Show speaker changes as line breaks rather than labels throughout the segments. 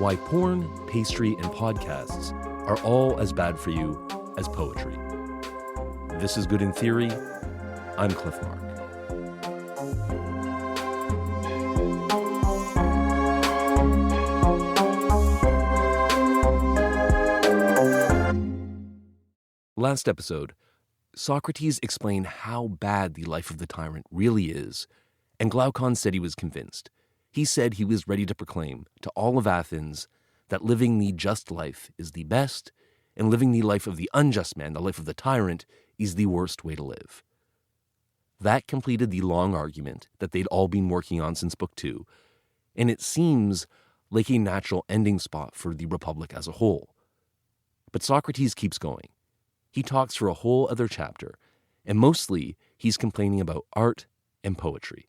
why porn, pastry, and podcasts are all as bad for you as poetry. This is Good in Theory. I'm Cliff Mark. Last episode, Socrates explained how bad the life of the tyrant really is, and Glaucon said he was convinced. He said he was ready to proclaim to all of Athens that living the just life is the best, and living the life of the unjust man, the life of the tyrant, is the worst way to live. That completed the long argument that they'd all been working on since Book 2, and it seems like a natural ending spot for the Republic as a whole. But Socrates keeps going. He talks for a whole other chapter, and mostly he's complaining about art and poetry.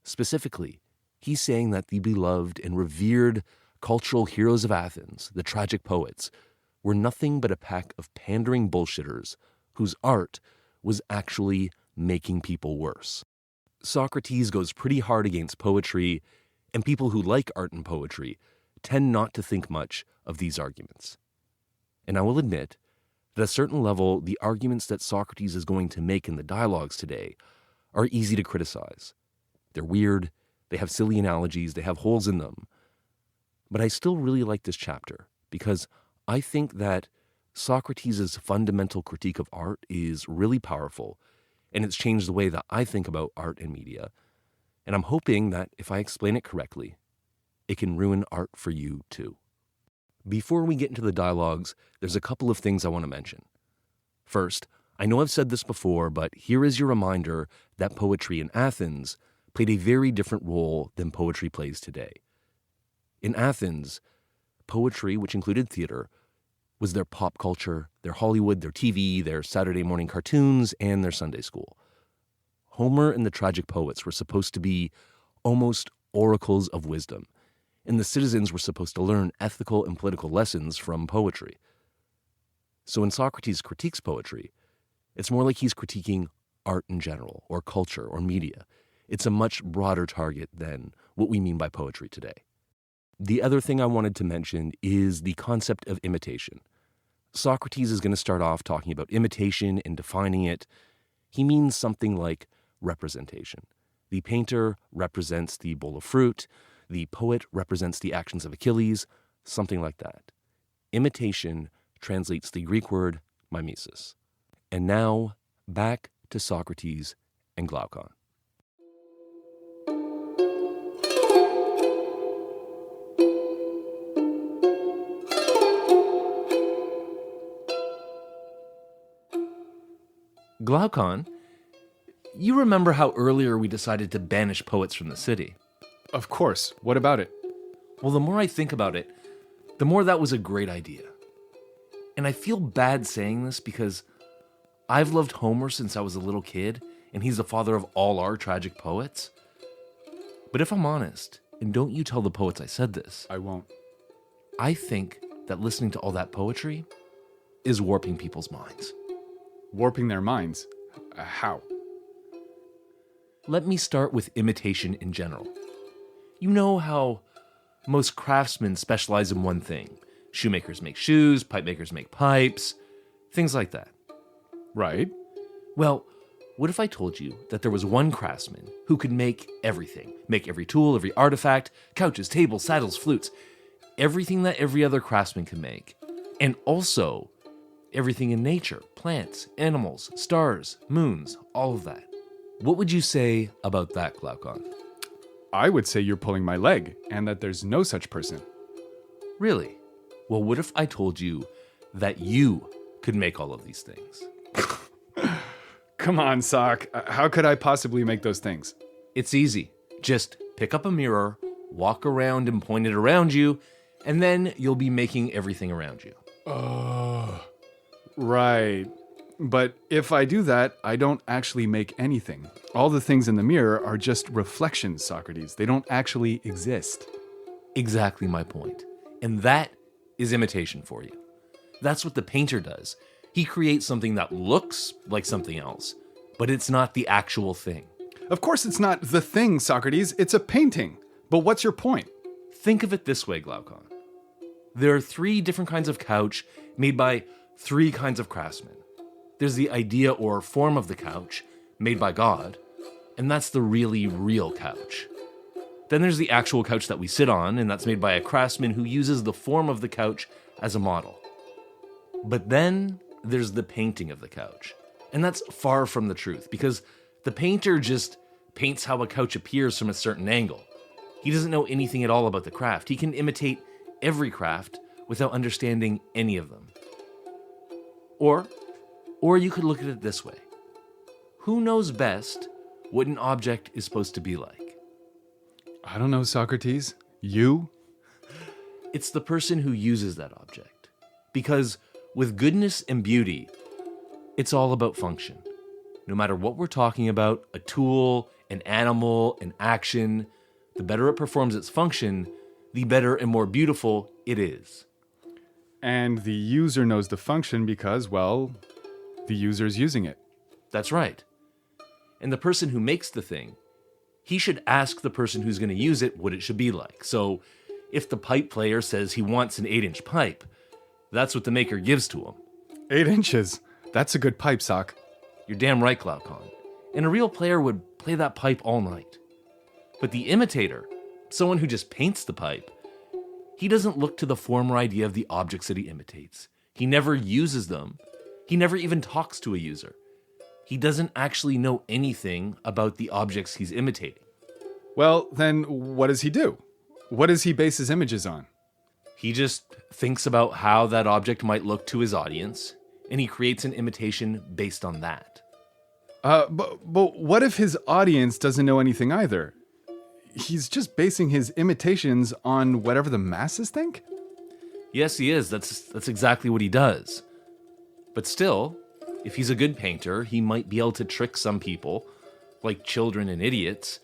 Specifically, he's saying that the beloved and revered cultural heroes of Athens, the tragic poets, were nothing but a pack of pandering bullshitters whose art was actually making people worse. Socrates goes pretty hard against poetry, and people who like art and poetry tend not to think much of these arguments. And I will admit, at a certain level, the arguments that Socrates is going to make in the dialogues today are easy to criticize. They're weird, they have silly analogies, they have holes in them. But I still really like this chapter because I think that Socrates' fundamental critique of art is really powerful, and it's changed the way that I think about art and media. And I'm hoping that if I explain it correctly, it can ruin art for you too. Before we get into the dialogues, there's a couple of things I want to mention. First, I know I've said this before, but here is your reminder that poetry in Athens played a very different role than poetry plays today. In Athens, poetry, which included theater, was their pop culture, their Hollywood, their TV, their Saturday morning cartoons, and their Sunday school. Homer and the tragic poets were supposed to be almost oracles of wisdom, and the citizens were supposed to learn ethical and political lessons from poetry. So when Socrates critiques poetry, it's more like he's critiquing art in general, or culture, or media. It's a much broader target than what we mean by poetry today. The other thing I wanted to mention is the concept of imitation. Socrates is going to start off talking about imitation and defining it. He means something like representation. The painter represents the bowl of fruit. The poet represents the actions of Achilles, something like that. Imitation translates the Greek word mimesis. And now, back to Socrates and Glaucon. Glaucon, you remember how earlier we decided to banish poets from the city?
Of course. What about it?
Well, the more I think about it, the more that was a great idea. And I feel bad saying this because I've loved Homer since I was a little kid, and he's the father of all our tragic poets. But if I'm honest, and don't you tell the poets I said this,
I won't.
I think that listening to all that poetry is warping people's minds.
Warping their minds? How?
Let me start with imitation in general. You know how most craftsmen specialize in one thing. Shoemakers make shoes, pipe makers make pipes, things like that.
Right.
Well, what if I told you that there was one craftsman who could make everything? Make every tool, every artifact, couches, tables, saddles, flutes, everything that every other craftsman can make. And also everything in nature, plants, animals, stars, moons, all of that. What would you say about that, Glaucon?
I would say you're pulling my leg, and that there's no such person.
Really? Well, what if I told you that you could make all of these things?
Come on, Sock. How could I possibly make those things?
It's easy. Just pick up a mirror, walk around and point it around you, and then you'll be making everything around you.
Right. But if I do that, I don't actually make anything. All the things in the mirror are just reflections, Socrates. They don't actually exist.
Exactly my point. And that is imitation for you. That's what the painter does. He creates something that looks like something else, but it's not the actual thing.
Of course it's not the thing, Socrates. It's a painting. But what's your point?
Think of it this way, Glaucon. There are 3 different kinds of couch made by 3 kinds of craftsmen. There's the idea or form of the couch, made by God, and that's the really real couch. Then there's the actual couch that we sit on, and that's made by a craftsman who uses the form of the couch as a model. But then there's the painting of the couch, and that's far from the truth, because the painter just paints how a couch appears from a certain angle. He doesn't know anything at all about the craft. He can imitate every craft without understanding any of them. Or you could look at it this way. Who knows best what an object is supposed to be like?
I don't know, Socrates. You?
It's the person who uses that object. Because with goodness and beauty, it's all about function. No matter what we're talking about, a tool, an animal, an action, the better it performs its function, the better and more beautiful it is.
And the user knows the function because, well, the user's using it.
That's right. And the person who makes the thing, he should ask the person who's going to use it what it should be like. So if the pipe player says he wants an 8-inch pipe, that's what the maker gives to him.
8 inches. That's a good pipe, Sock.
You're damn right, Glaucon. And a real player would play that pipe all night. But the imitator, someone who just paints the pipe, he doesn't look to the form or idea of the objects that he imitates. He never uses them. He never even talks to a user. He doesn't actually know anything about the objects he's imitating.
Well, then what does he do? What does he base his images on?
He just thinks about how that object might look to his audience, and he creates an imitation based on that.
But what if his audience doesn't know anything either? He's just basing his imitations on whatever the masses think?
Yes, he is. That's exactly what he does. But still, if he's a good painter, he might be able to trick some people, like children and idiots,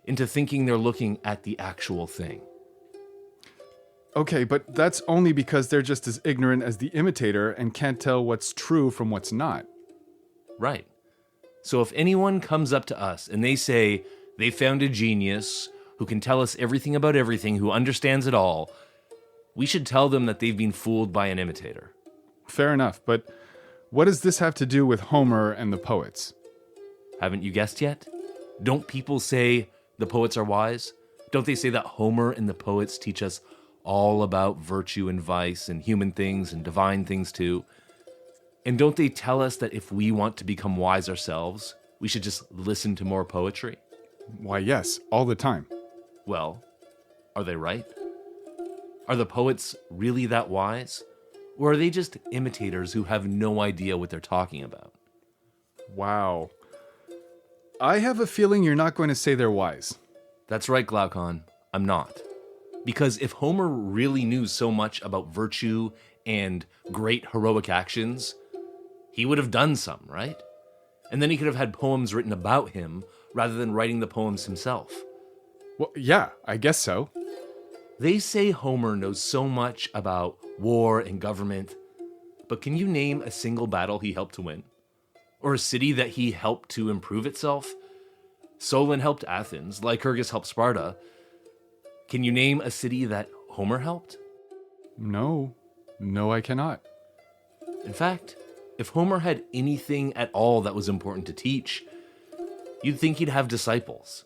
into thinking they're looking at the actual thing.
Okay, but that's only because they're just as ignorant as the imitator and can't tell what's true from what's not.
Right. So if anyone comes up to us and they say they found a genius who can tell us everything about everything, who understands it all, we should tell them that they've been fooled by an imitator.
Fair enough, but what does this have to do with Homer and the poets?
Haven't you guessed yet? Don't people say the poets are wise? Don't they say that Homer and the poets teach us all about virtue and vice and human things and divine things too? And don't they tell us that if we want to become wise ourselves, we should just listen to more poetry?
Why, yes, all the time.
Well, are they right? Are the poets really that wise? Or are they just imitators who have no idea what they're talking about?
Wow. I have a feeling you're not going to say they're wise.
That's right, Glaucon. I'm not. Because if Homer really knew so much about virtue and great heroic actions, he would have done some, right? And then he could have had poems written about him rather than writing the poems himself.
Well, yeah, I guess so.
They say Homer knows so much about war and government, but can you name a single battle he helped to win? Or a city that he helped to improve itself? Solon helped Athens, Lycurgus helped Sparta. Can you name a city that Homer helped?
No, I cannot.
In fact, if Homer had anything at all that was important to teach, you'd think he'd have disciples.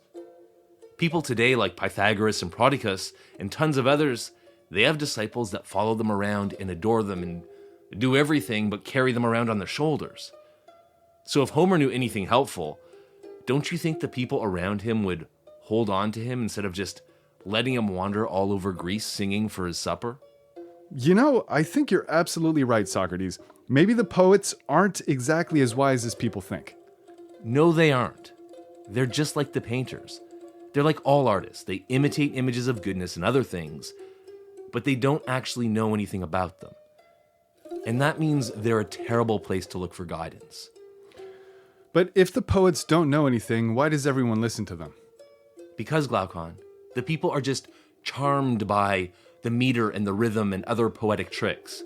People today like Pythagoras and Prodicus and tons of others, they have disciples that follow them around and adore them and do everything but carry them around on their shoulders. So if Homer knew anything helpful, don't you think the people around him would hold on to him instead of just letting him wander all over Greece singing for his supper?
You know, I think you're absolutely right, Socrates. Maybe the poets aren't exactly as wise as people think.
No, they aren't. They're just like the painters. They're like all artists. They imitate images of goodness and other things, but they don't actually know anything about them. And that means they're a terrible place to look for guidance.
But if the poets don't know anything, why does everyone listen to them?
Because, Glaucon, the people are just charmed by the meter and the rhythm and other poetic tricks.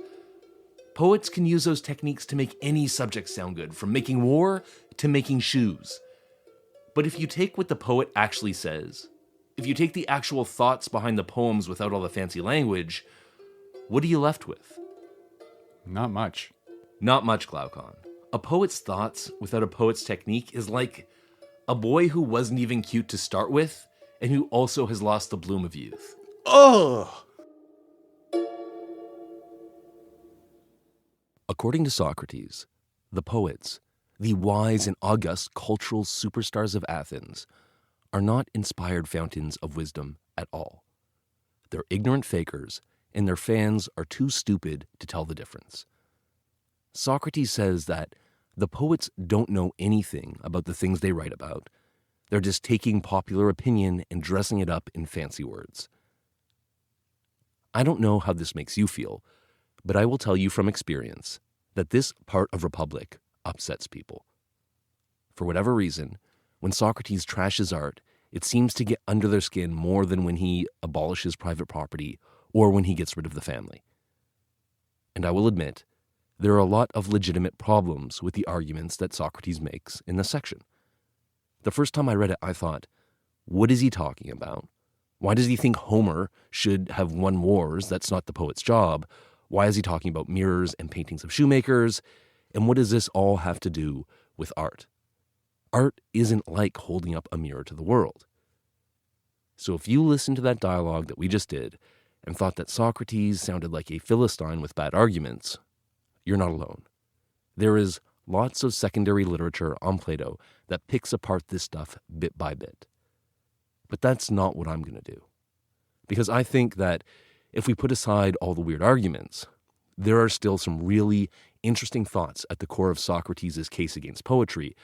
Poets can use those techniques to make any subject sound good, from making war to making shoes. But if you take what the poet actually says, if you take the actual thoughts behind the poems without all the fancy language, what are you left with?
Not much.
Not much, Glaucon. A poet's thoughts without a poet's technique is like a boy who wasn't even cute to start with and who also has lost the bloom of youth.
Ugh!
According to Socrates, the poets, the wise and august cultural superstars of Athens, are not inspired fountains of wisdom at all. They're ignorant fakers, and their fans are too stupid to tell the difference. Socrates says that the poets don't know anything about the things they write about. They're just taking popular opinion and dressing it up in fancy words. I don't know how this makes you feel, but I will tell you from experience that this part of Republic upsets people. For whatever reason, when Socrates trashes art, it seems to get under their skin more than when he abolishes private property or when he gets rid of the family. And I will admit, there are a lot of legitimate problems with the arguments that Socrates makes in this section. The first time I read it, I thought, what is he talking about? Why does he think Homer should have won wars? That's not the poet's job. Why is he talking about mirrors and paintings of shoemakers? And what does this all have to do with art? Art isn't like holding up a mirror to the world. So if you listen to that dialogue that we just did and thought that Socrates sounded like a Philistine with bad arguments, you're not alone. There is lots of secondary literature on Plato that picks apart this stuff bit by bit. But that's not what I'm going to do. Because I think that if we put aside all the weird arguments, there are still some really interesting thoughts at the core of Socrates' case against poetry,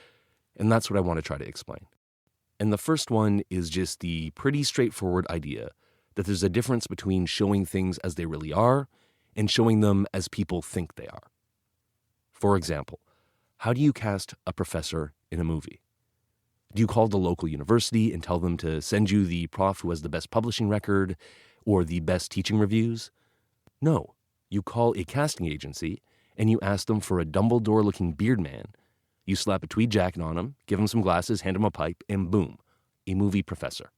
and that's what I want to try to explain. And the first one is just the pretty straightforward idea that there's a difference between showing things as they really are and showing them as people think they are. For example, how do you cast a professor in a movie? Do you call the local university and tell them to send you the prof who has the best publishing record or the best teaching reviews? No, you call a casting agency and you ask them for a Dumbledore-looking beard man. You slap a tweed jacket on him, give him some glasses, hand him a pipe, and boom, a movie professor.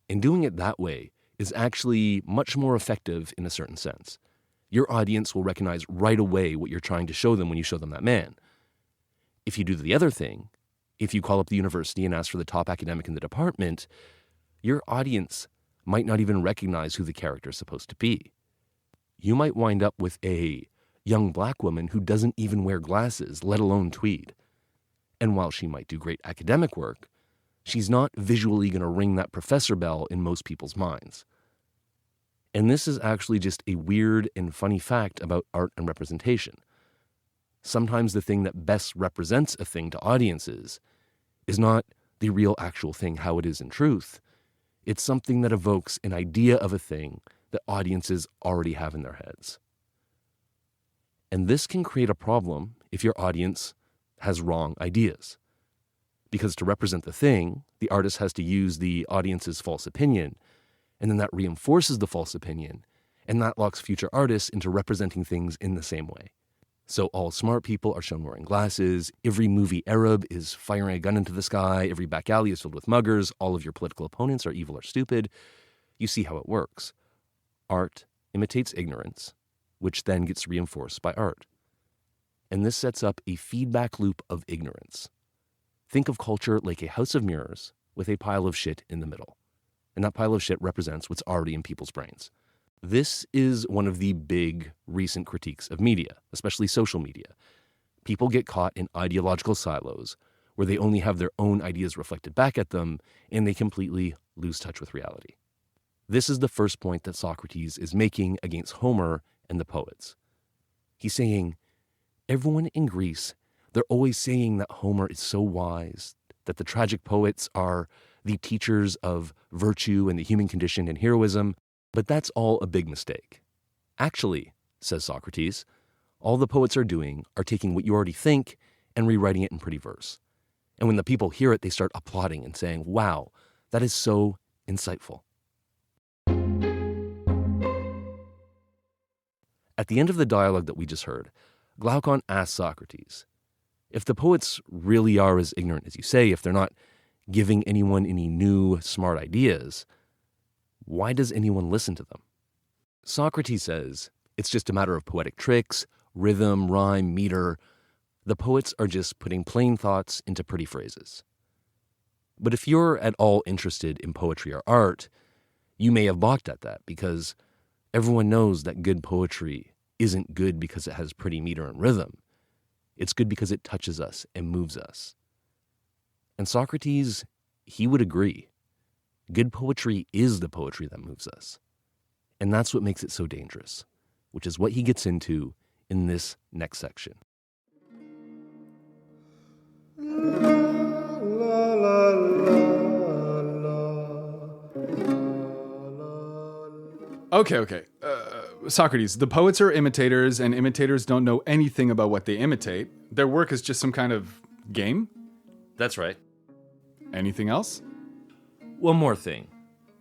And doing it that way is actually much more effective in a certain sense. Your audience will recognize right away what you're trying to show them when you show them that man. If you do the other thing, if you call up the university and ask for the top academic in the department, your audience might not even recognize who the character is supposed to be. You might wind up with a young black woman who doesn't even wear glasses, let alone tweed. And while she might do great academic work, she's not visually going to ring that professor bell in most people's minds. And this is actually just a weird and funny fact about art and representation. Sometimes the thing that best represents a thing to audiences is not the real actual thing how it is in truth. It's something that evokes an idea of a thing that audiences already have in their heads. And this can create a problem if your audience has wrong ideas. Because to represent the thing, the artist has to use the audience's false opinion, and then that reinforces the false opinion, and that locks future artists into representing things in the same way. So all smart people are shown wearing glasses, every movie Arab is firing a gun into the sky, every back alley is filled with muggers, all of your political opponents are evil or stupid. You see how it works. Art imitates ignorance, which then gets reinforced by art. And this sets up a feedback loop of ignorance. Think of culture like a house of mirrors with a pile of shit in the middle. And that pile of shit represents what's already in people's brains. This is one of the big recent critiques of media, especially social media. People get caught in ideological silos where they only have their own ideas reflected back at them and they completely lose touch with reality. This is the first point that Socrates is making against Homer and the poets. He's saying, everyone in Greece, they're always saying that Homer is so wise, that the tragic poets are the teachers of virtue and the human condition and heroism, but that's all a big mistake. Actually, says Socrates, all the poets are doing are taking what you already think and rewriting it in pretty verse. And when the people hear it, they start applauding and saying, wow, that is so insightful. At the end of the dialogue that we just heard, Glaucon asks Socrates, if the poets really are as ignorant as you say, if they're not giving anyone any new, smart ideas, why does anyone listen to them? Socrates says, It's just a matter of poetic tricks, rhythm, rhyme, meter. The poets are just putting plain thoughts into pretty phrases. But if you're at all interested in poetry or art, you may have balked at that because everyone knows that good poetry isn't good because it has pretty meter and rhythm. It's good because it touches us and moves us. And Socrates, he would agree. Good poetry is the poetry that moves us. And that's what makes it so dangerous, which is what he gets into in this next section.
Okay. Socrates, the poets are imitators, and imitators don't know anything about what they imitate. Their work is just some kind of game?
That's right.
Anything else?
One more thing.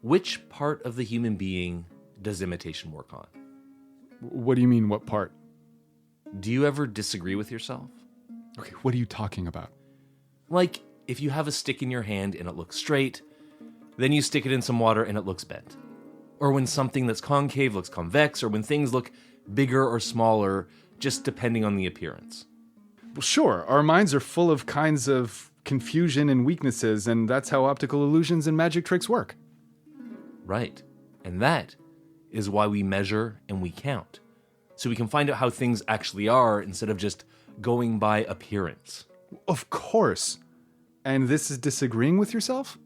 Which part of the human being does imitation work on?
What do you mean, what part?
Do you ever disagree with yourself?
Okay, what are you talking about?
Like, if you have a stick in your hand and it looks straight, then you stick it in some water and it looks bent. Or when something that's concave looks convex, or when things look bigger or smaller, just depending on the appearance.
Well, sure, our minds are full of kinds of confusion and weaknesses, and that's how optical illusions and magic tricks work.
Right. And that is why we measure and we count. So we can find out how things actually are instead of just going by appearance.
Of course. And this is disagreeing with yourself?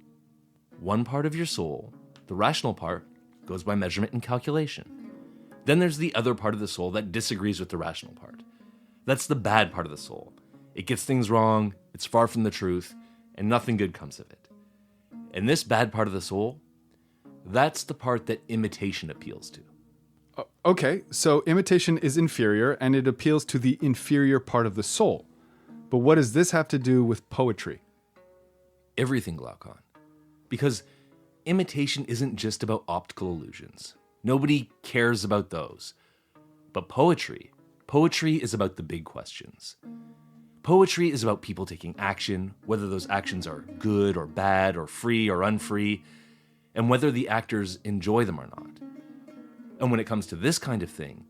One part of your soul, the rational part, goes by measurement and calculation. Then there's the other part of the soul that disagrees with the rational part. That's the bad part of the soul. It gets things wrong, it's far from the truth, and nothing good comes of it. And this bad part of the soul, that's the part that imitation appeals to.
Okay, so imitation is inferior, and it appeals to the inferior part of the soul. But what does this have to do with poetry?
Everything, Glaucon. Because imitation isn't just about optical illusions. Nobody cares about those. But poetry is about the big questions. Poetry is about people taking action, whether those actions are good or bad or free or unfree, and whether the actors enjoy them or not. And when it comes to this kind of thing,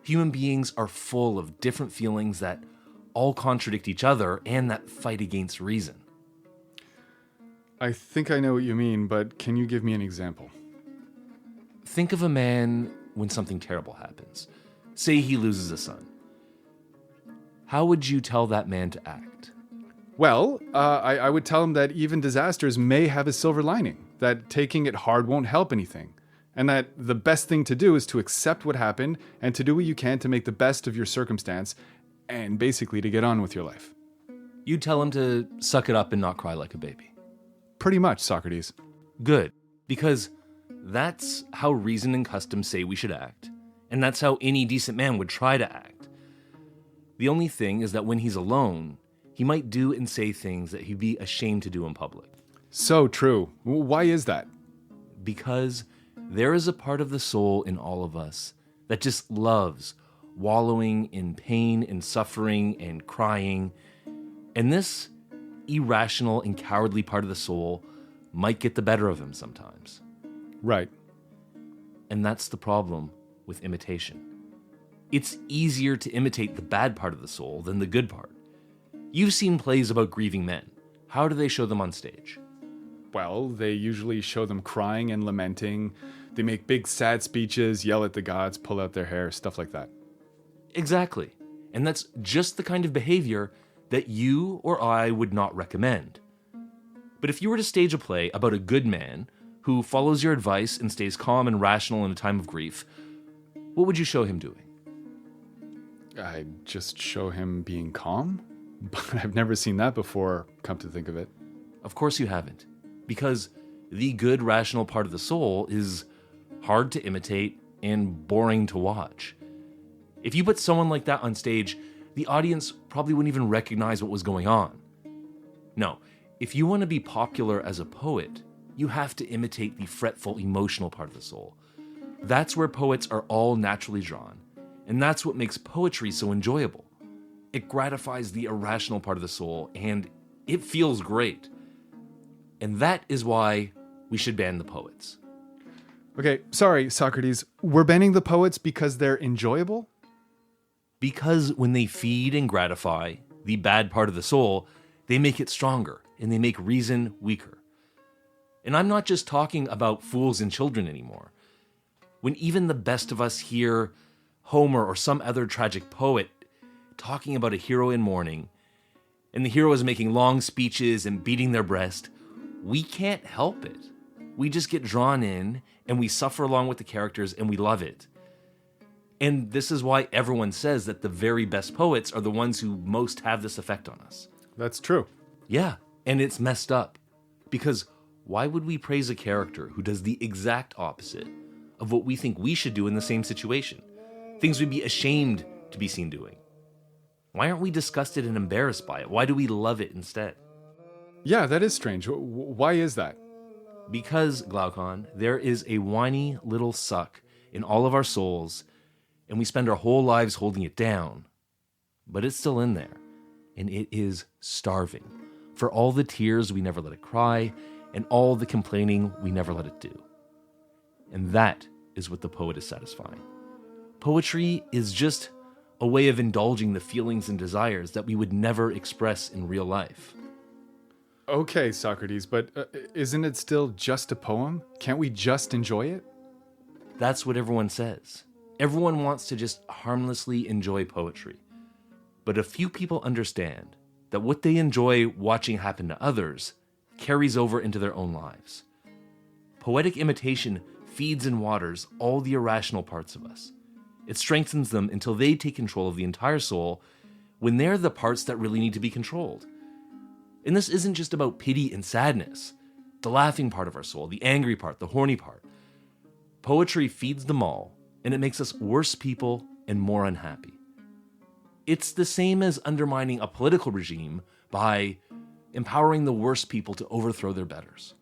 human beings are full of different feelings that all contradict each other and that fight against reason.
I think I know what you mean, but can you give me an example?
Think of a man when something terrible happens. Say he loses a son. How would you tell that man to act?
Well, I would tell him that even disasters may have a silver lining, that taking it hard won't help anything, and that the best thing to do is to accept what happened and to do what you can to make the best of your circumstance and basically to get on with your life.
You'd tell him to suck it up and not cry like a baby.
Pretty much, Socrates.
Good, because that's how reason and custom say we should act, and that's how any decent man would try to act. The only thing is that when he's alone, he might do and say things that he'd be ashamed to do in public.
So true. Why is that?
Because there is a part of the soul in all of us that just loves wallowing in pain and suffering and crying, and this irrational and cowardly part of the soul might get the better of him sometimes.
Right.
And that's the problem with imitation. It's easier to imitate the bad part of the soul than the good part. You've seen plays about grieving men. How do they show them on stage?
Well, they usually show them crying and lamenting. They make big sad speeches, yell at the gods, pull out their hair, stuff like that.
Exactly. And that's just the kind of behavior that you or I would not recommend. But if you were to stage a play about a good man who follows your advice and stays calm and rational in a time of grief, what would you show him doing?
I'd just show him being calm? But I've never seen that before, come to think of it.
Of course you haven't. Because the good, rational part of the soul is hard to imitate and boring to watch. If you put someone like that on stage, the audience probably wouldn't even recognize what was going on. No, if you want to be popular as a poet, you have to imitate the fretful, emotional part of the soul. That's where poets are all naturally drawn, and that's what makes poetry so enjoyable. It gratifies the irrational part of the soul, and it feels great. And that is why we should ban the poets.
Okay, sorry, Socrates. We're banning the poets because they're enjoyable?
Because when they feed and gratify the bad part of the soul, they make it stronger and they make reason weaker. And I'm not just talking about fools and children anymore. When even the best of us hear Homer or some other tragic poet talking about a hero in mourning, and the hero is making long speeches and beating their breast, we can't help it. We just get drawn in and we suffer along with the characters and we love it. And this is why everyone says that the very best poets are the ones who most have this effect on us.
That's true.
Yeah, and it's messed up. Because why would we praise a character who does the exact opposite of what we think we should do in the same situation? Things we'd be ashamed to be seen doing. Why aren't we disgusted and embarrassed by it? Why do we love it instead?
Yeah, that is strange. Why is that?
Because, Glaucon, there is a whiny little suck in all of our souls, and we spend our whole lives holding it down. But it's still in there, and it is starving for all the tears we never let it cry, and all the complaining we never let it do. And that is what the poet is satisfying. Poetry is just a way of indulging the feelings and desires that we would never express in real life.
Okay, Socrates, but isn't it still just a poem? Can't we just enjoy it?
That's what everyone says. Everyone wants to just harmlessly enjoy poetry. But a few people understand that what they enjoy watching happen to others carries over into their own lives. Poetic imitation feeds and waters all the irrational parts of us. It strengthens them until they take control of the entire soul when they're the parts that really need to be controlled. And this isn't just about pity and sadness, the laughing part of our soul, the angry part, the horny part. Poetry feeds them all, and it makes us worse people and more unhappy. It's the same as undermining a political regime by empowering the worst people to overthrow their betters.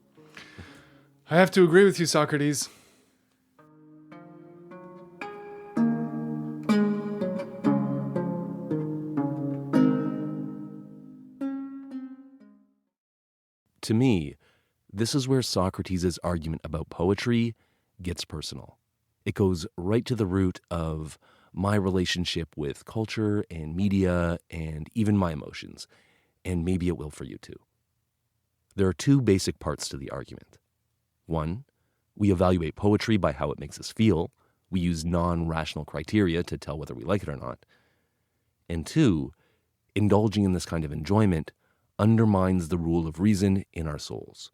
I have to agree with you, Socrates.
To me, this is where Socrates' argument about poetry gets personal. It goes right to the root of my relationship with culture and media and even my emotions, and maybe it will for you too. There are two basic parts to the argument. One, we evaluate poetry by how it makes us feel. We use non-rational criteria to tell whether we like it or not. And two, indulging in this kind of enjoyment undermines the rule of reason in our souls.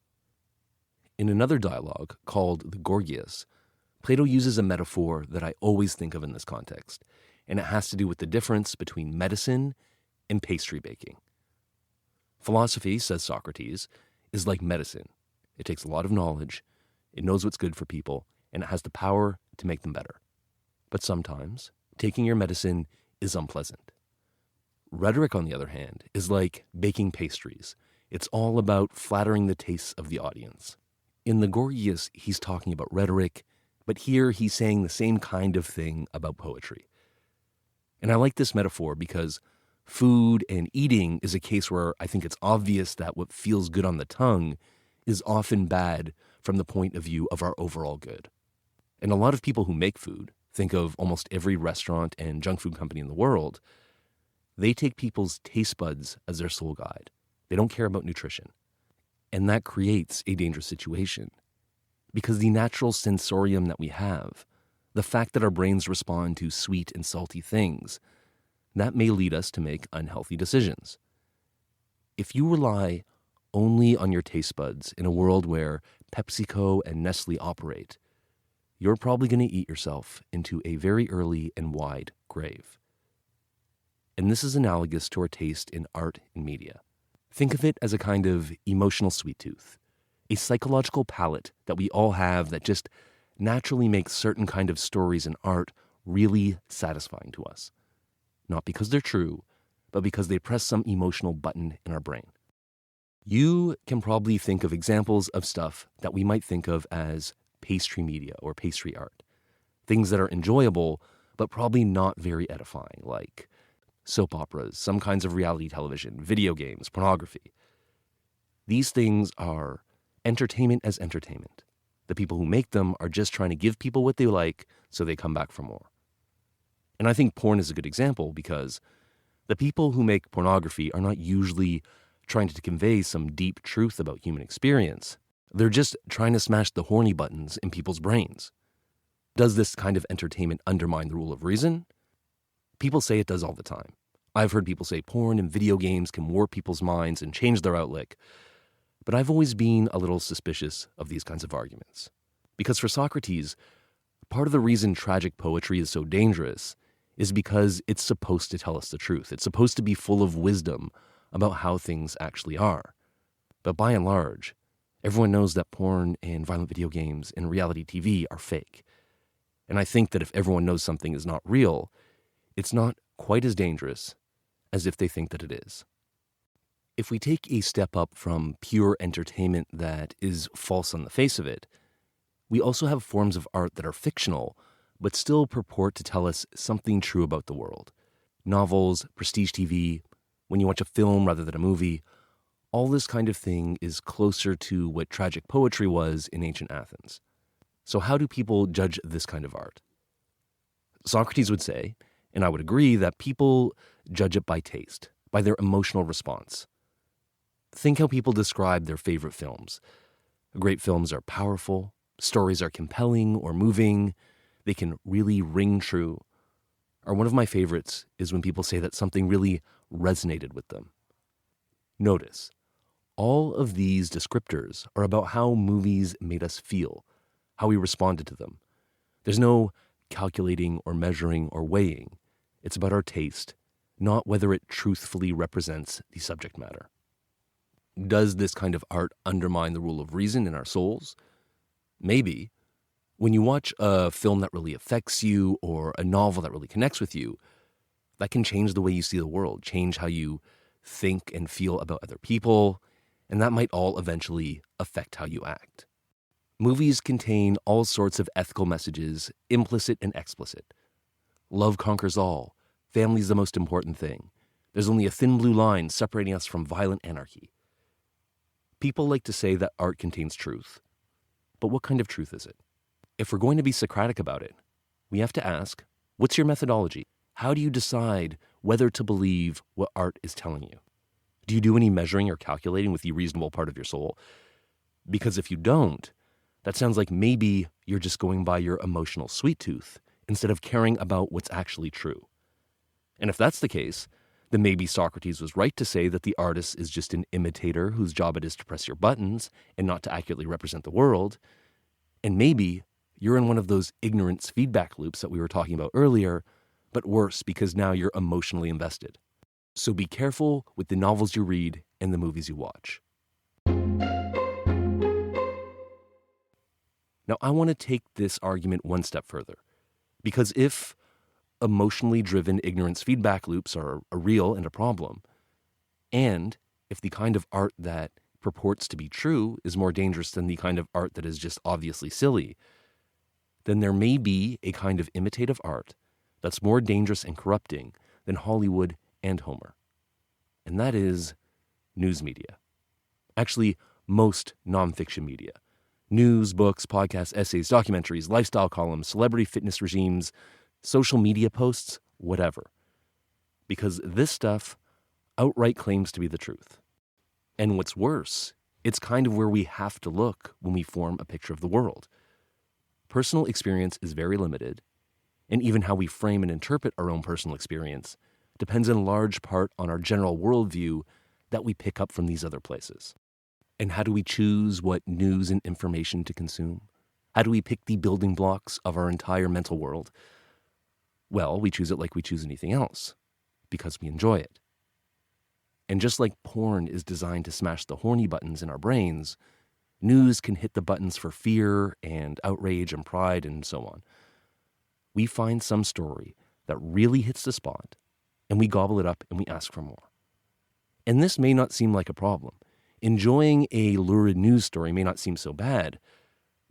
In another dialogue called the Gorgias, Plato uses a metaphor that I always think of in this context, and it has to do with the difference between medicine and pastry baking. Philosophy, says Socrates, is like medicine. It takes a lot of knowledge, it knows what's good for people, and it has the power to make them better. But sometimes, taking your medicine is unpleasant. Rhetoric, on the other hand, is like baking pastries. It's all about flattering the tastes of the audience. In the Gorgias, he's talking about rhetoric, but here he's saying the same kind of thing about poetry. And I like this metaphor because food and eating is a case where I think it's obvious that what feels good on the tongue is often bad from the point of view of our overall good. And a lot of people who make food, think of almost every restaurant and junk food company in the world, they take people's taste buds as their sole guide. They don't care about nutrition. And that creates a dangerous situation. Because the natural sensorium that we have, the fact that our brains respond to sweet and salty things, that may lead us to make unhealthy decisions. If you rely only on your taste buds in a world where PepsiCo and Nestle operate, you're probably going to eat yourself into a very early and wide grave. And this is analogous to our taste in art and media. Think of it as a kind of emotional sweet tooth, a psychological palate that we all have that just naturally makes certain kind of stories and art really satisfying to us. Not because they're true, but because they press some emotional button in our brain. You can probably think of examples of stuff that we might think of as pastry media or pastry art. Things that are enjoyable, but probably not very edifying, like soap operas, some kinds of reality television, video games, pornography. These things are entertainment as entertainment. The people who make them are just trying to give people what they like so they come back for more. And I think porn is a good example because the people who make pornography are not usually trying to convey some deep truth about human experience. They're just trying to smash the horny buttons in people's brains. Does this kind of entertainment undermine the rule of reason? People say it does all the time. I've heard people say porn and video games can warp people's minds and change their outlook. But I've always been a little suspicious of these kinds of arguments. Because for Socrates, part of the reason tragic poetry is so dangerous is because it's supposed to tell us the truth. It's supposed to be full of wisdom about how things actually are. But by and large, everyone knows that porn and violent video games and reality TV are fake. And I think that if everyone knows something is not real, it's not quite as dangerous as if they think that it is. If we take a step up from pure entertainment that is false on the face of it, we also have forms of art that are fictional, but still purport to tell us something true about the world. Novels, prestige TV, when you watch a film rather than a movie, all this kind of thing is closer to what tragic poetry was in ancient Athens. So how do people judge this kind of art? Socrates would say, and I would agree, that people judge it by taste, by their emotional response. Think how people describe their favorite films. Great films are powerful, stories are compelling or moving, they can really ring true. Or one of my favorites is when people say that something really resonated with them. Notice, all of these descriptors are about how movies made us feel, how we responded to them. There's no calculating or measuring or weighing. It's about our taste, not whether it truthfully represents the subject matter. Does this kind of art undermine the rule of reason in our souls? Maybe. When you watch a film that really affects you or a novel that really connects with you, that can change the way you see the world, change how you think and feel about other people, and that might all eventually affect how you act. Movies contain all sorts of ethical messages, implicit and explicit. Love conquers all. Family's the most important thing. There's only a thin blue line separating us from violent anarchy. People like to say that art contains truth. But what kind of truth is it? If we're going to be Socratic about it, we have to ask, what's your methodology? How do you decide whether to believe what art is telling you? Do you do any measuring or calculating with the reasonable part of your soul? Because if you don't, that sounds like maybe you're just going by your emotional sweet tooth instead of caring about what's actually true. And if that's the case, then maybe Socrates was right to say that the artist is just an imitator whose job it is to press your buttons and not to accurately represent the world. And maybe you're in one of those ignorance feedback loops that we were talking about earlier, but worse because now you're emotionally invested. So be careful with the novels you read and the movies you watch. Now, I want to take this argument one step further, because if emotionally driven ignorance feedback loops are a real and a problem, and if the kind of art that purports to be true is more dangerous than the kind of art that is just obviously silly, then there may be a kind of imitative art that's more dangerous and corrupting than Hollywood and Homer. And that is news media. Actually, most nonfiction media. News, books, podcasts, essays, documentaries, lifestyle columns, celebrity fitness regimes, social media posts, whatever. Because this stuff outright claims to be the truth. And what's worse, it's kind of where we have to look when we form a picture of the world. Personal experience is very limited, and even how we frame and interpret our own personal experience depends in large part on our general worldview that we pick up from these other places. And how do we choose what news and information to consume? How do we pick the building blocks of our entire mental world? Well, we choose it like we choose anything else, because we enjoy it. And just like porn is designed to smash the horny buttons in our brains, news can hit the buttons for fear and outrage and pride and so on. We find some story that really hits the spot, and we gobble it up and we ask for more. And this may not seem like a problem. Enjoying a lurid news story may not seem so bad,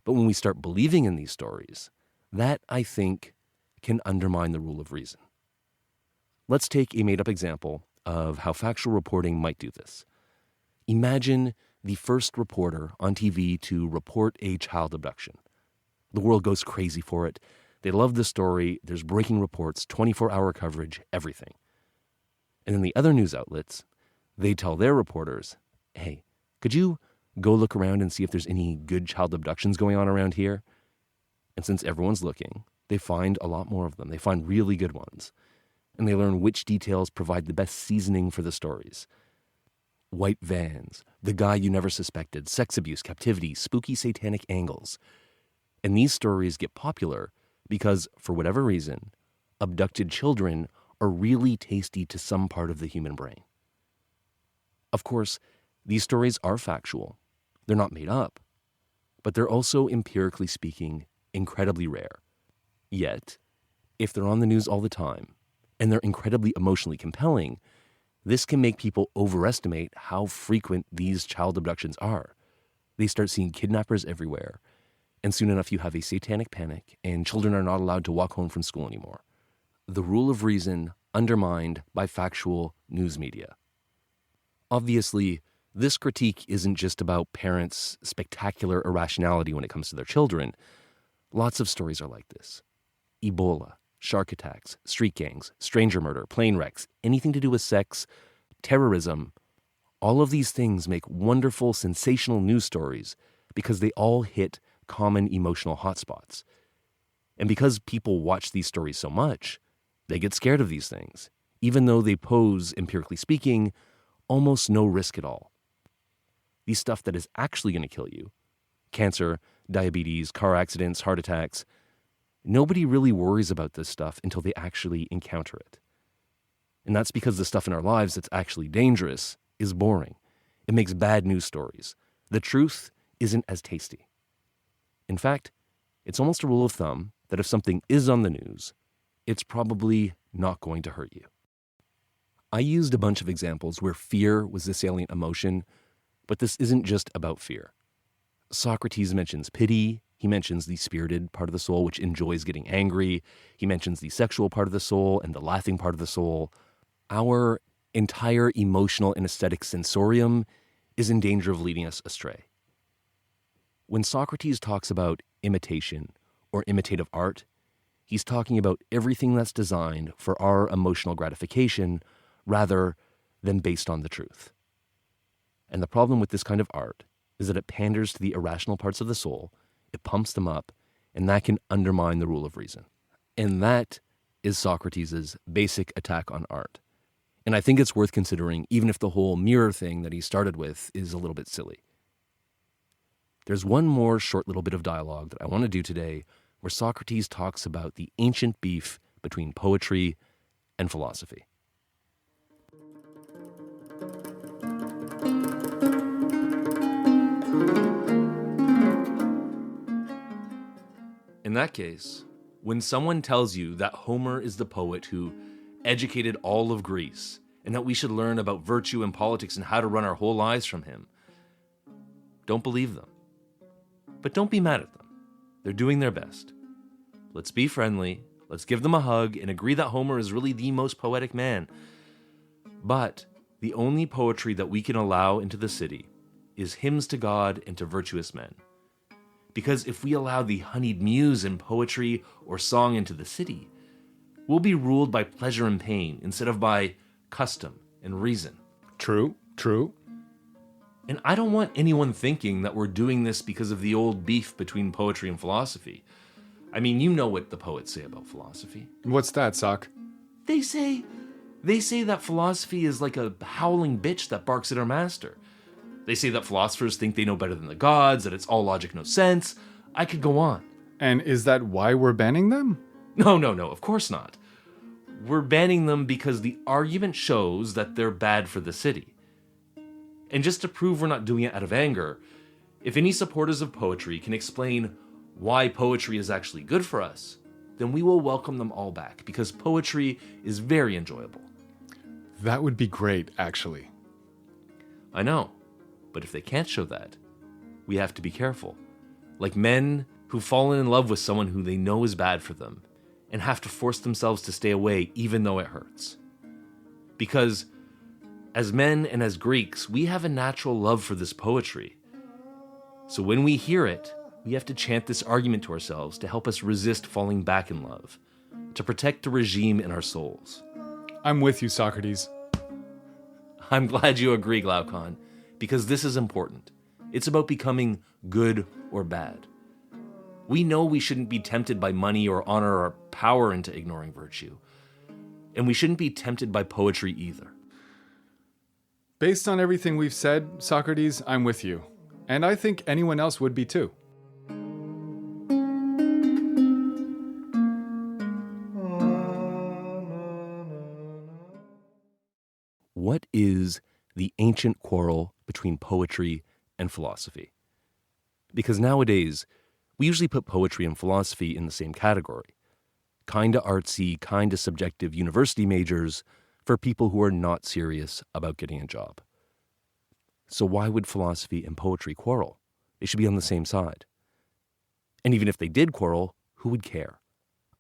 but when we start believing in these stories, that, I think, can undermine the rule of reason. Let's take a made-up example of how factual reporting might do this. Imagine the first reporter on TV to report a child abduction. The world goes crazy for it. They love the story. There's breaking reports, 24-hour coverage, everything. And then the other news outlets, they tell their reporters, hey, could you go look around and see if there's any good child abductions going on around here? And since everyone's looking, they find a lot more of them. They find really good ones. And they learn which details provide the best seasoning for the stories. White vans, the guy you never suspected, sex abuse, captivity, spooky satanic angles. And these stories get popular because, for whatever reason, abducted children are really tasty to some part of the human brain. Of course, these stories are factual. They're not made up. But they're also, empirically speaking, incredibly rare. Yet, if they're on the news all the time, and they're incredibly emotionally compelling, this can make people overestimate how frequent these child abductions are. They start seeing kidnappers everywhere, and soon enough you have a satanic panic, and children are not allowed to walk home from school anymore. The rule of reason undermined by factual news media. Obviously, this critique isn't just about parents' spectacular irrationality when it comes to their children. Lots of stories are like this. Ebola, shark attacks, street gangs, stranger murder, plane wrecks, anything to do with sex, terrorism. All of these things make wonderful, sensational news stories because they all hit common emotional hotspots. And because people watch these stories so much, they get scared of these things, even though they pose, empirically speaking, almost no risk at all. The stuff that is actually going to kill you, cancer, diabetes, car accidents, heart attacks, nobody really worries about this stuff until they actually encounter it. And that's because the stuff in our lives that's actually dangerous is boring. It makes bad news stories. The truth isn't as tasty. In fact, it's almost a rule of thumb that if something is on the news, it's probably not going to hurt you. I used a bunch of examples where fear was the salient emotion, but this isn't just about fear. Socrates mentions pity. He mentions the spirited part of the soul, which enjoys getting angry. He mentions the sexual part of the soul and the laughing part of the soul. Our entire emotional and aesthetic sensorium is in danger of leading us astray. When Socrates talks about imitation or imitative art, he's talking about everything that's designed for our emotional gratification rather than based on the truth. And the problem with this kind of art is that it panders to the irrational parts of the soul, it pumps them up, and that can undermine the rule of reason. And that is Socrates' basic attack on art. And I think it's worth considering, even if the whole mirror thing that he started with is a little bit silly. There's one more short little bit of dialogue that I want to do today where Socrates talks about the ancient beef between poetry and philosophy. In that case, when someone tells you that Homer is the poet who educated all of Greece and that we should learn about virtue and politics and how to run our whole lives from him, don't believe them. But don't be mad at them. They're doing their best. Let's be friendly, let's give them a hug, and agree that Homer is really the most poetic man. But the only poetry that we can allow into the city is hymns to God and to virtuous men. Because if we allow the honeyed muse and poetry or song into the city, we'll be ruled by pleasure and pain instead of by custom and reason.
True.
And I don't want anyone thinking that we're doing this because of the old beef between poetry and philosophy. I mean, you know what the poets say about philosophy.
What's that, Sock?
They say that philosophy is like a howling bitch that barks at her master. They say that philosophers think they know better than the gods, that it's all logic, no sense. I could go on.
And is that why we're banning them?
No, of course not. We're banning them because the argument shows that they're bad for the city. And just to prove we're not doing it out of anger, if any supporters of poetry can explain why poetry is actually good for us, then we will welcome them all back, because poetry is very enjoyable.
That would be great, actually.
I know, but if they can't show that, we have to be careful. Like men who've fallen in love with someone who they know is bad for them and have to force themselves to stay away even though it hurts. Because As men and as Greeks, we have a natural love for this poetry. So when we hear it, we have to chant this argument to ourselves to help us resist falling back in love, to protect the regime in our souls.
I'm with you, Socrates.
I'm glad you agree, Glaucon, because this is important. It's about becoming good or bad. We know we shouldn't be tempted by money or honor or power into ignoring virtue. And we shouldn't be tempted by poetry either.
Based on everything we've said, Socrates, I'm with you. And I think anyone else would be too.
What is the ancient quarrel between poetry and philosophy? Because nowadays, we usually put poetry and philosophy in the same category. Kinda artsy, kinda subjective university majors for people who are not serious about getting a job. So why would philosophy and poetry quarrel? They should be on the same side. And even if they did quarrel, who would care?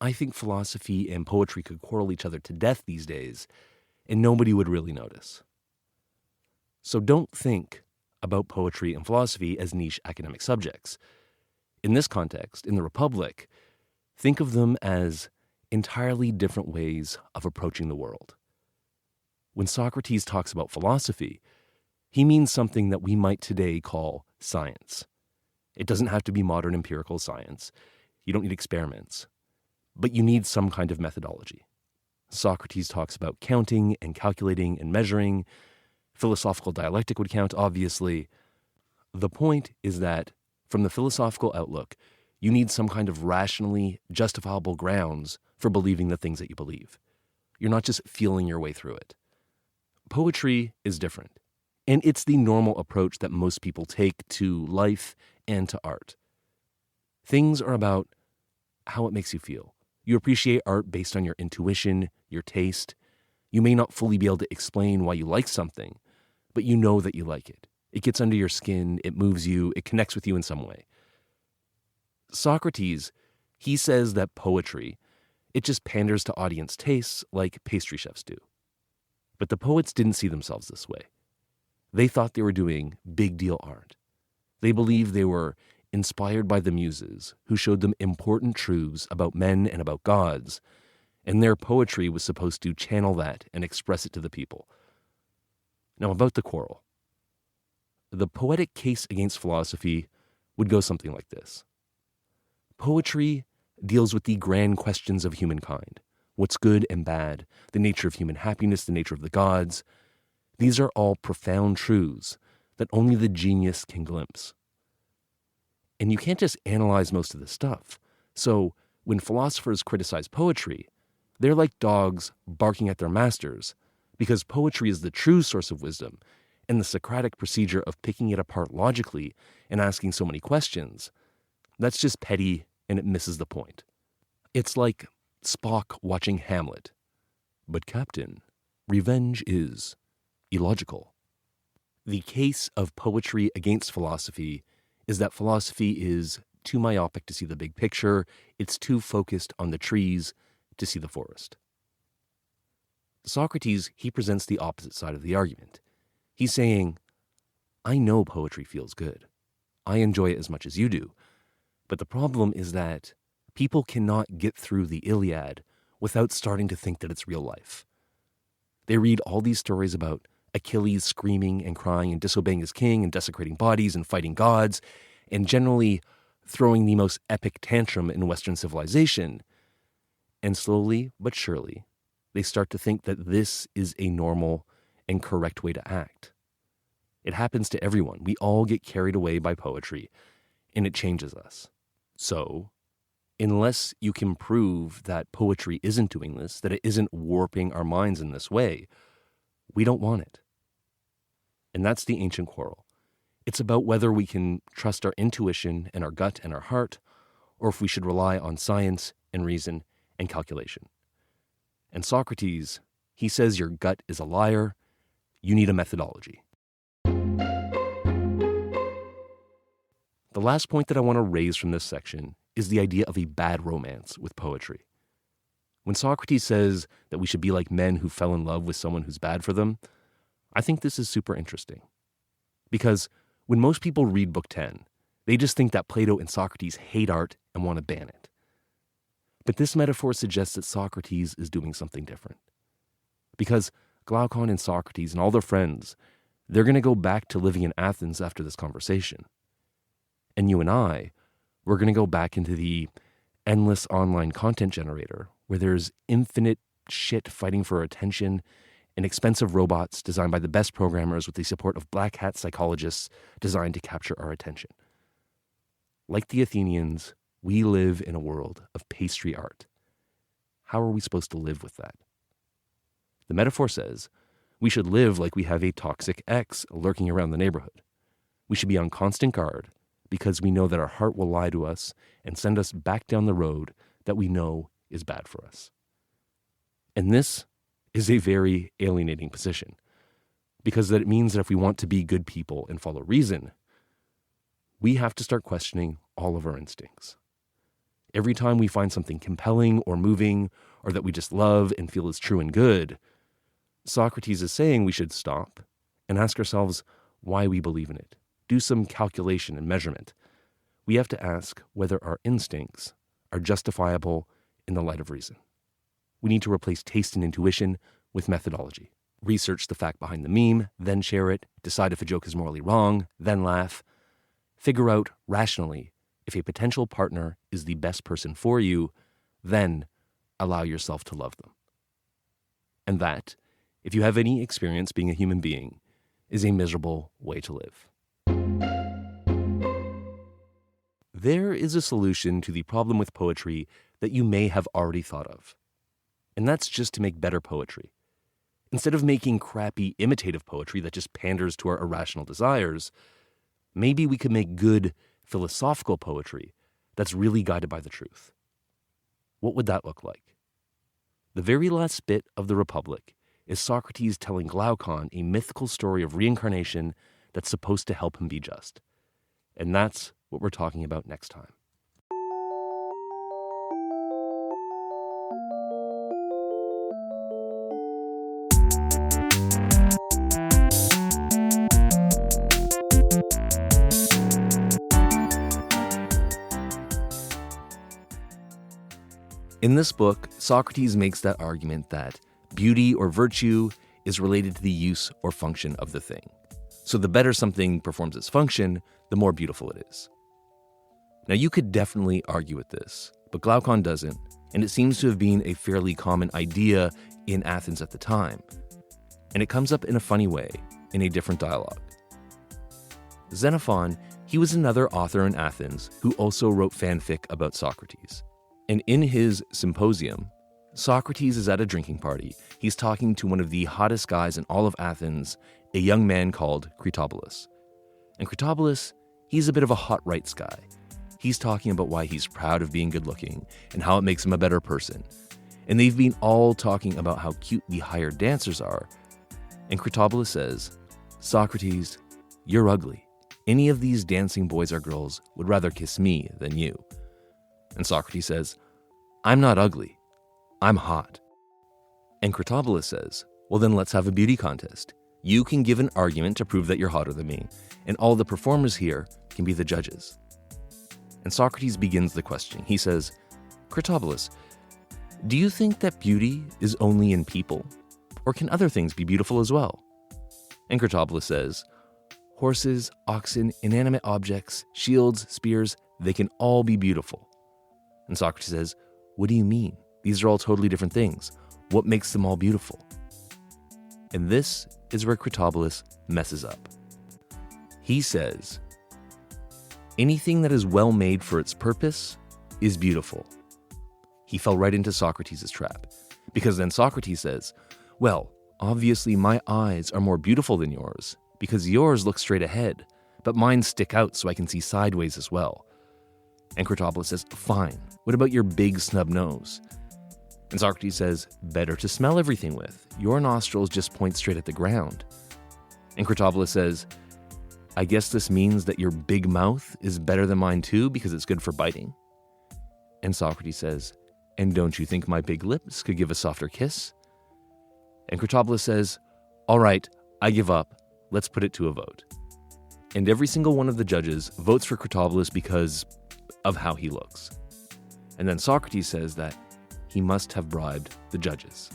I think philosophy and poetry could quarrel each other to death these days, and nobody would really notice. So don't think about poetry and philosophy as niche academic subjects. In this context, in the Republic, think of them as entirely different ways of approaching the world. When Socrates talks about philosophy, he means something that we might today call science. It doesn't have to be modern empirical science. You don't need experiments. But you need some kind of methodology. Socrates talks about counting and calculating and measuring. Philosophical dialectic would count, obviously. The point is that, from the philosophical outlook, you need some kind of rationally justifiable grounds for believing the things that you believe. You're not just feeling your way through it. Poetry is different, and it's the normal approach that most people take to life and to art. Things are about how it makes you feel. You appreciate art based on your intuition, your taste. You may not fully be able to explain why you like something, but you know that you like it. It gets under your skin, it moves you, it connects with you in some way. Socrates, he says that poetry, it just panders to audience tastes like pastry chefs do. But the poets didn't see themselves this way. They thought they were doing big deal art. They believed they were inspired by the muses, who showed them important truths about men and about gods, and their poetry was supposed to channel that and express it to the people. Now, about the quarrel. The poetic case against philosophy would go something like this. Poetry deals with the grand questions of humankind. What's good and bad, the nature of human happiness, the nature of the gods. These are all profound truths that only the genius can glimpse. And you can't just analyze most of this stuff. So when philosophers criticize poetry, they're like dogs barking at their masters, because poetry is the true source of wisdom, and the Socratic procedure of picking it apart logically and asking so many questions, that's just petty and it misses the point. It's like Spock watching Hamlet. But Captain, revenge is illogical. The case of poetry against philosophy is that philosophy is too myopic to see the big picture. It's too focused on the trees to see the forest. Socrates, he presents the opposite side of the argument. He's saying, I know poetry feels good. I enjoy it as much as you do. But the problem is that people cannot get through the Iliad without starting to think that it's real life. They read all these stories about Achilles screaming and crying and disobeying his king and desecrating bodies and fighting gods and generally throwing the most epic tantrum in Western civilization. And slowly but surely, they start to think that this is a normal and correct way to act. It happens to everyone. We all get carried away by poetry, and it changes us. So, unless you can prove that poetry isn't doing this, that it isn't warping our minds in this way, we don't want it. And that's the ancient quarrel. It's about whether we can trust our intuition and our gut and our heart, or if we should rely on science and reason and calculation. And Socrates, he says your gut is a liar. You need a methodology. The last point that I want to raise from this section is the idea of a bad romance with poetry. When Socrates says that we should be like men who fell in love with someone who's bad for them, I think this is super interesting. Because when most people read Book 10, they just think that Plato and Socrates hate art and want to ban it. But this metaphor suggests that Socrates is doing something different. Because Glaucon and Socrates and all their friends, they're going to go back to living in Athens after this conversation. And you and I, we're going to go back into the endless online content generator where there's infinite shit fighting for our attention and expensive robots designed by the best programmers with the support of black hat psychologists designed to capture our attention. Like the Athenians, we live in a world of pastry art. How are we supposed to live with that? The metaphor says we should live like we have a toxic ex lurking around the neighborhood. We should be on constant guard because we know that our heart will lie to us and send us back down the road that we know is bad for us. And this is a very alienating position because that it means that if we want to be good people and follow reason, we have to start questioning all of our instincts. Every time we find something compelling or moving or that we just love and feel is true and good, Socrates is saying we should stop and ask ourselves why we believe in it. Do some calculation and measurement. We have to ask whether our instincts are justifiable in the light of reason. We need to replace taste and intuition with methodology. Research the fact behind the meme, then share it, decide if a joke is morally wrong, then laugh. Figure out rationally if a potential partner is the best person for you, then allow yourself to love them. And that, if you have any experience being a human being, is a miserable way to live. There is a solution to the problem with poetry that you may have already thought of. And that's just to make better poetry. Instead of making crappy imitative poetry that just panders to our irrational desires, maybe we could make good philosophical poetry that's really guided by the truth. What would that look like? The very last bit of the Republic is Socrates telling Glaucon a mythical story of reincarnation that's supposed to help him be just. And that's what we're talking about next time. In this book, Socrates makes that argument that beauty or virtue is related to the use or function of the thing. So the better something performs its function, the more beautiful it is. Now you could definitely argue with this, but Glaucon doesn't, and it seems to have been a fairly common idea in Athens at the time. And it comes up in a funny way, in a different dialogue. Xenophon, he was another author in Athens who also wrote fanfic about Socrates. And in his Symposium, Socrates is at a drinking party. He's talking to one of the hottest guys in all of Athens, a young man called Critobulus. And Critobulus, he's a bit of a hot rights guy. He's talking about why he's proud of being good looking and how it makes him a better person. And they've been all talking about how cute the hired dancers are. And Critobulus says, Socrates, you're ugly. Any of these dancing boys or girls would rather kiss me than you. And Socrates says, I'm not ugly. I'm hot. And Critobulus says, well then let's have a beauty contest. You can give an argument to prove that you're hotter than me, and all the performers here can be the judges. And Socrates begins the questioning. He says, Critobulus, do you think that beauty is only in people? Or can other things be beautiful as well? And Critobulus says, horses, oxen, inanimate objects, shields, spears, they can all be beautiful. And Socrates says, what do you mean? These are all totally different things. What makes them all beautiful? And this is where Critobulus messes up. He says, anything that is well made for its purpose is beautiful. He fell right into Socrates' trap, because then Socrates says, well, obviously my eyes are more beautiful than yours, because yours look straight ahead, but mine stick out so I can see sideways as well. And Critobulus says, fine, what about your big snub nose? And Socrates says, better to smell everything with. Your nostrils just point straight at the ground. And Critobulus says, I guess this means that your big mouth is better than mine too because it's good for biting. And Socrates says, and don't you think my big lips could give a softer kiss? And Critobulus says, all right, I give up. Let's put it to a vote. And every single one of the judges votes for Critobulus because of how he looks. And then Socrates says that he must have bribed the judges.